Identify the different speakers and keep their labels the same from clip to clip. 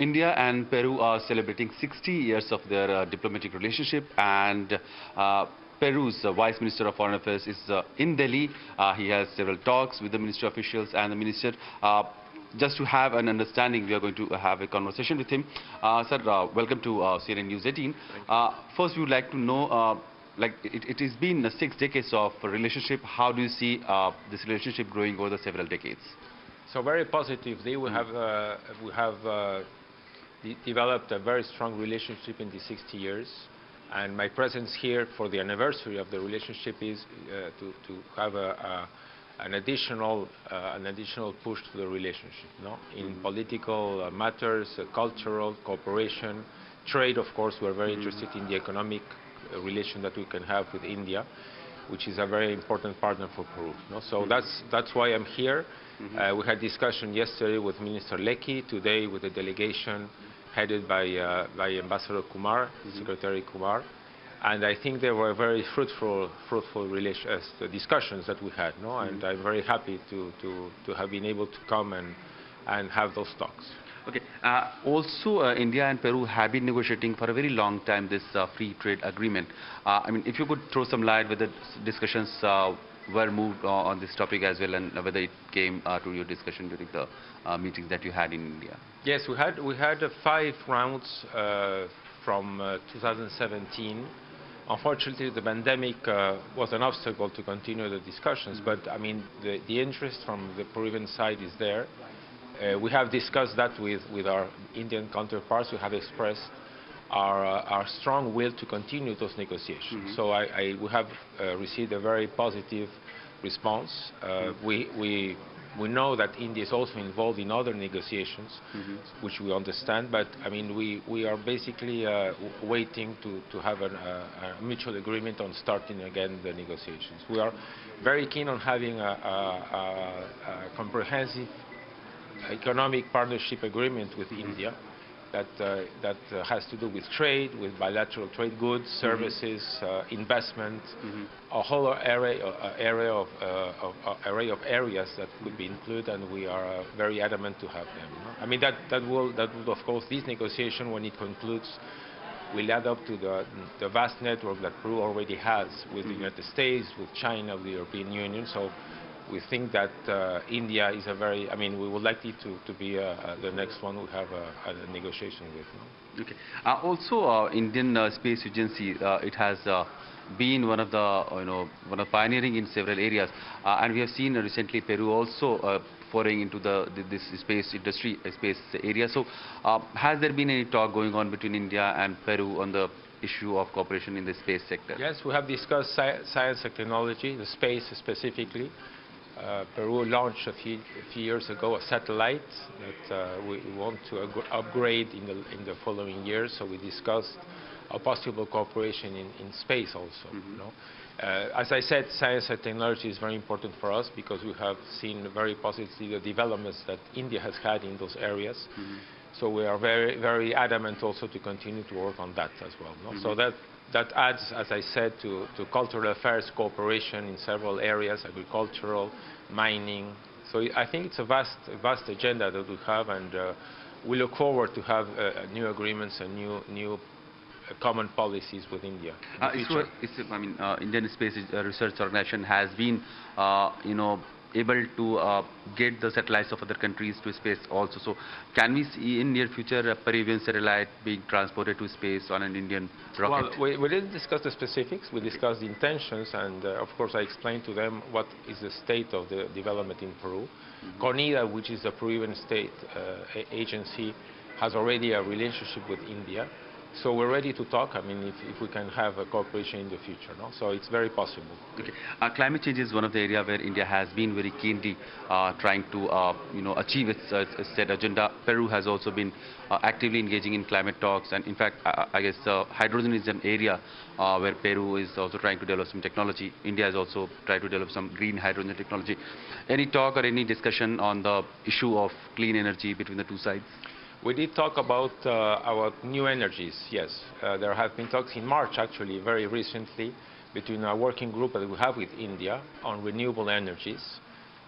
Speaker 1: India and Peru are celebrating 60 years of their diplomatic relationship, and Peru's Vice Minister of Foreign Affairs is in Delhi. He has several talks with the ministry officials and the minister. Just to have an understanding, we are going to have a conversation with him. Sir, welcome to CNN News 18. First, we would like to know, it has been 6 decades of relationship. How do you see this relationship growing over the several decades?
Speaker 2: So very positively, we have developed a very strong relationship in the 60 years, and my presence here for the anniversary of the relationship is to have an additional push to the relationship, no? In political matters, cultural cooperation, trade. Of course, we are very interested in the economic relation that we can have with India, which is a very important partner for Peru. No? So that's why I'm here. We had discussion yesterday with Minister Lecky, today with the delegation headed by Ambassador Kumar, Secretary Kumar, and I think they were very fruitful discussions that we had. No? And I'm very happy to have been able to come and have those talks.
Speaker 1: Okay. Also, India and Peru have been negotiating for a very long time this free trade agreement. I mean, if you could throw some light whether discussions were moved on this topic as well, and whether it came to your discussion during the meetings that you had in India.
Speaker 2: Yes, we had 5 rounds from 2017. Unfortunately, the pandemic was an obstacle to continue the discussions, but I mean, the interest from the Peruvian side is there. We have discussed that with our Indian counterparts. We have expressed our strong will to continue those negotiations. So we have received a very positive response. We know that India is also involved in other negotiations, which we understand, but I mean, we are basically waiting to have a mutual agreement on starting again the negotiations. We are very keen on having a comprehensive economic partnership agreement with India that has to do with trade, with bilateral trade, goods, services, investment, a whole array of areas that could be included, and we are very adamant to have them. No? I mean, that will of course, this negotiation, when it concludes, will add up to the vast network that Peru already has with the United States, with China, with the European Union. So we think that India is I mean, we would like it to be the next one we have a negotiation with. No?
Speaker 1: Okay. Also, Indian Space Agency, it has been one of the pioneering in several areas, and we have seen recently Peru also foraying into this space industry, space area. So, has there been any talk going on between India and Peru on the issue of cooperation in the space sector?
Speaker 2: Yes, we have discussed science and technology, the space specifically. Peru launched a few years ago a satellite that we want to upgrade in the following years. So we discussed a possible cooperation in space also. You know? As I said, science and technology is very important for us because we have seen very positively the developments that India has had in those areas. So we are very adamant also to continue to work on that as well. No? So that adds, as I said, to cultural affairs cooperation in several areas, agricultural, mining. So I think it's a vast agenda that we have, and we look forward to have new agreements and new common policies with India.
Speaker 1: Indian Space Research Organization has been, able to get the satellites of other countries to space also. So can we see in near future a Peruvian satellite being transported to space on an Indian rocket?
Speaker 2: Well, we didn't discuss the specifics. We discussed the intentions, and of course I explained to them what is the state of the development in Peru. CONIDA, which is a Peruvian state agency, has already a relationship with India. So we're ready to talk. I mean, if we can have a cooperation in the future, no? So it's very possible.
Speaker 1: Okay. Climate change is one of the areas where India has been very keenly trying to, achieve its set agenda. Peru has also been actively engaging in climate talks, and in fact, I guess hydrogen is an area where Peru is also trying to develop some technology. India has also tried to develop some green hydrogen technology. Any talk or any discussion on the issue of clean energy between the two sides?
Speaker 2: We did talk about our new energies, yes. There have been talks in March, actually, very recently, between a working group that we have with India on renewable energies.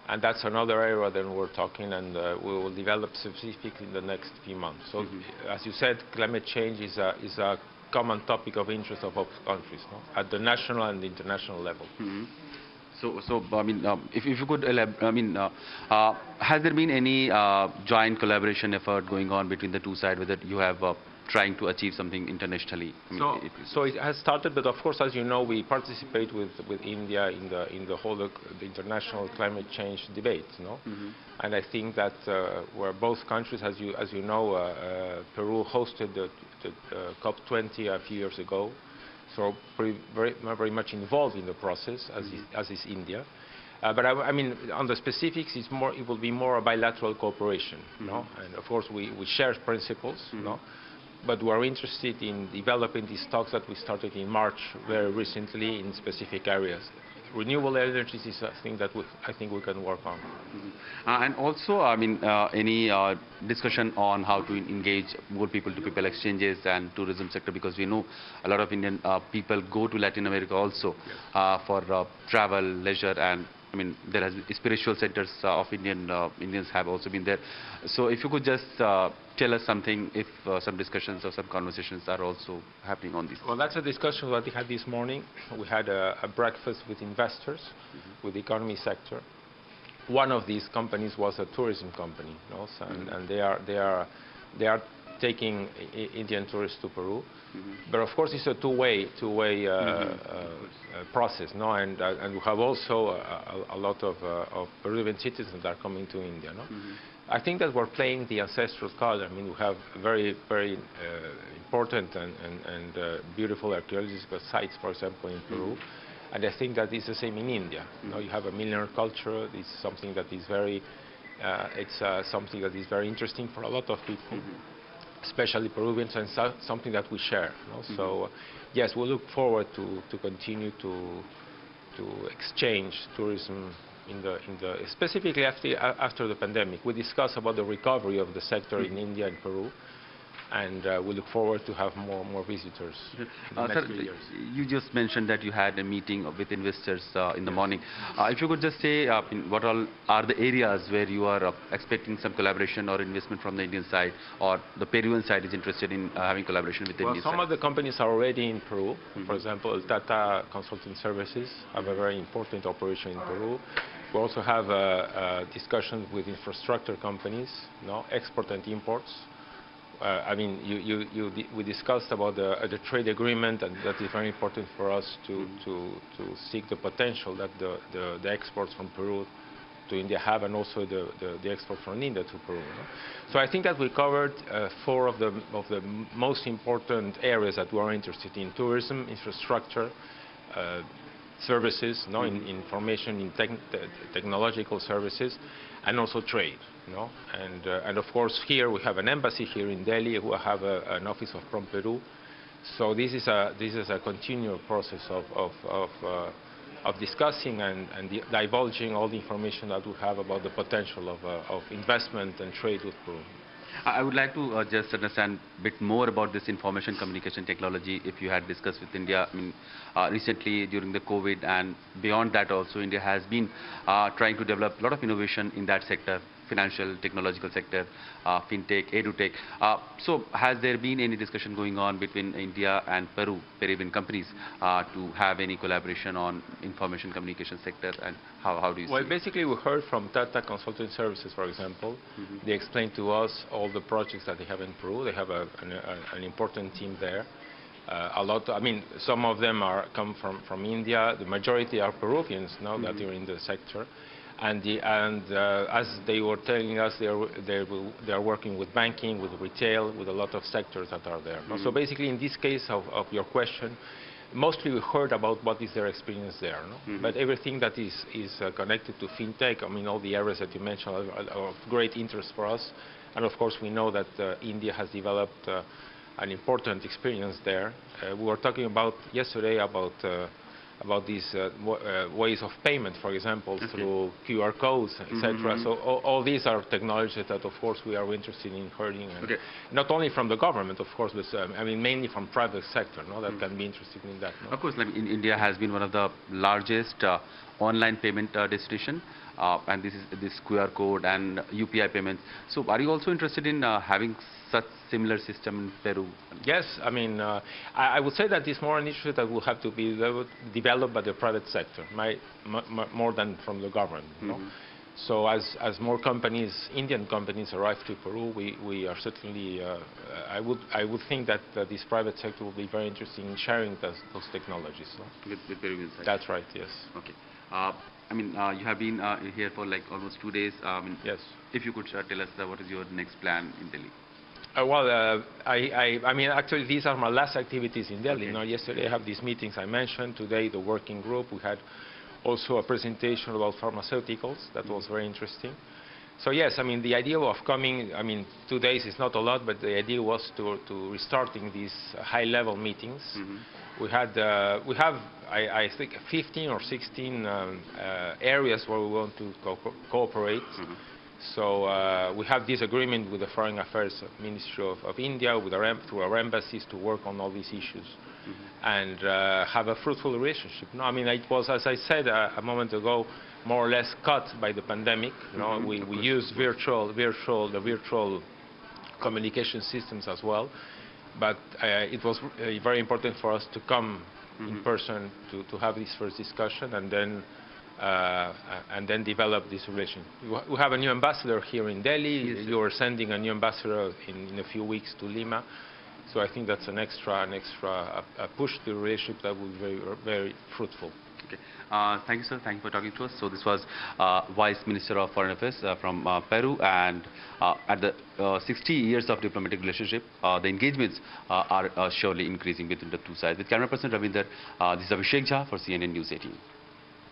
Speaker 2: And that's another area that we're talking, and we will develop specifically in the next few months. So, as you said, climate change is a common topic of interest of both countries, no? At the national and the international level.
Speaker 1: So I mean, if you could elaborate, I mean, has there been any joint collaboration effort going on between the two sides, whether you have trying to achieve something internationally? I mean,
Speaker 2: so it has started, but of course, as you know, we participate with India in the whole the international climate change debate, no? And I think that where both countries, as you know, Peru hosted the COP20 a few years ago, so very much involved in the process, as is India. But I mean, on the specifics, it will be more a bilateral cooperation, no? And of course, we share principles, no? But we are interested in developing these talks that we started in March very recently in specific areas. Renewable energies is a thing that I think we can work on.
Speaker 1: And also, I mean, any discussion on how to engage more people-to-people exchanges and tourism sector, because we know a lot of Indian people go to Latin America also for travel, leisure, and I mean, there has been spiritual centers of Indians have also been there. So if you could just tell us something, if some discussions or some conversations are also happening on this.
Speaker 2: Well, that's a discussion that we had this morning. We had a breakfast with investors, with the economy sector. One of these companies was a tourism company, you know, so, and they are taking Indian tourists to Peru. But of course, it's a two-way process, no? And we have also a lot of Peruvian citizens that are coming to India, no? I think that we're playing the ancestral card. I mean, we have very important and beautiful archaeological sites, for example, in Peru. And I think that it's the same in India. You know, you have a millennial culture. It's something that is something that is very interesting for a lot of people, especially Peruvians, and something that we share. You know? So, yes, we look forward to continue to exchange tourism specifically after the pandemic. We discussed about the recovery of the sector in India and Peru, and we look forward to have more visitors in the next few years.
Speaker 1: You just mentioned that you had a meeting with investors in the morning. If you could just say what all are the areas where you are expecting some collaboration or investment from the Indian side, or the Peruvian side is interested in having collaboration with the Indian side?
Speaker 2: Some of the companies are already in Peru. For example, Tata Consulting Services have a very important operation in Peru. We also have discussions with infrastructure companies, no, export and imports. I mean, we discussed about the trade agreement, and that is very important for us to seek the potential that the exports from Peru to India have, and also the export from India to Peru. No? So I think that we covered 4 of the most important areas that we are interested in: tourism, infrastructure, services, no, in information, in technological services, and also trade. No? And of course, here we have an embassy here in Delhi, who have an office of From Peru. So this is a continual process of discussing and divulging all the information that we have about the potential of investment and trade with Peru.
Speaker 1: I would like to just understand a bit more about this information communication technology. If you had discussed with India, I mean, recently during the COVID and beyond that also, India has been trying to develop a lot of innovation in that sector, financial, technological sector, fintech, edutech. So has there been any discussion going on between India and Peruvian companies to have any collaboration on information communication sector, and how do you see it?
Speaker 2: Well, basically we heard from Tata Consulting Services, for example. They explained to us all the projects that they have in Peru. They have an important team there. I mean, some of them come from India. The majority are Peruvians now that are in the sector. And as they were telling us, they are working with banking, with retail, with a lot of sectors that are there. So basically, in this case of your question, mostly we heard about what is their experience there. No? But everything that is connected to fintech, I mean, all the areas that you mentioned are of great interest for us. And of course, we know that India has developed an important experience there. We were talking about yesterday about these ways of payment, for example, through QR codes, etc. So all these are technologies that, of course, we are interested in hearing, and not only from the government, of course, but I mean mainly from private sector, no, that can be interested in that. No?
Speaker 1: Of course, like India has been one of the largest online payment destination. and this is this QR code and UPI payments. So are you also interested in having such similar system in Peru?
Speaker 2: Yes, I mean, I would say that it's more an issue that will have to be developed by the private sector, more than from the government. You know? So as more companies, Indian companies, arrive to Peru, we are certainly, I would think that this private sector will be very interested in sharing those technologies. So.
Speaker 1: With Peruvian side.
Speaker 2: That's right, yes.
Speaker 1: Okay. I mean, you have been here for like almost 2 days.
Speaker 2: Yes.
Speaker 1: If you could tell us what is your next plan in Delhi?
Speaker 2: Well, I mean, actually, these are my last activities in Delhi.
Speaker 1: Okay.
Speaker 2: You know, yesterday I have these meetings I mentioned. Today, the working group. We had also a presentation about pharmaceuticals. That was very interesting. So yes, I mean, the idea of coming, I mean, 2 days is not a lot, but the idea was to restarting these high-level meetings. We have, I think, 15 or 16 areas where we want to cooperate. So we have this agreement with the Foreign Affairs Ministry of India, through our embassies, to work on all these issues and have a fruitful relationship. No, I mean, it was, as I said a moment ago, more or less cut by the pandemic. You know, we use the virtual communication systems as well, but it was very important for us to come in person to have this first discussion and then develop this relation. We have a new ambassador here in Delhi.
Speaker 1: Yes,
Speaker 2: you are sending a new ambassador in a few weeks to Lima. So I think that's an extra push to the relationship that will be very, very fruitful.
Speaker 1: Okay. Thank you, sir. Thank you for talking to us. So this was Vice Minister of Foreign Affairs from Peru, and at the 60 years of diplomatic relationship, the engagements are surely increasing between the two sides. With camera person Ravinder, this is Abhishek Jha for CNN News 18.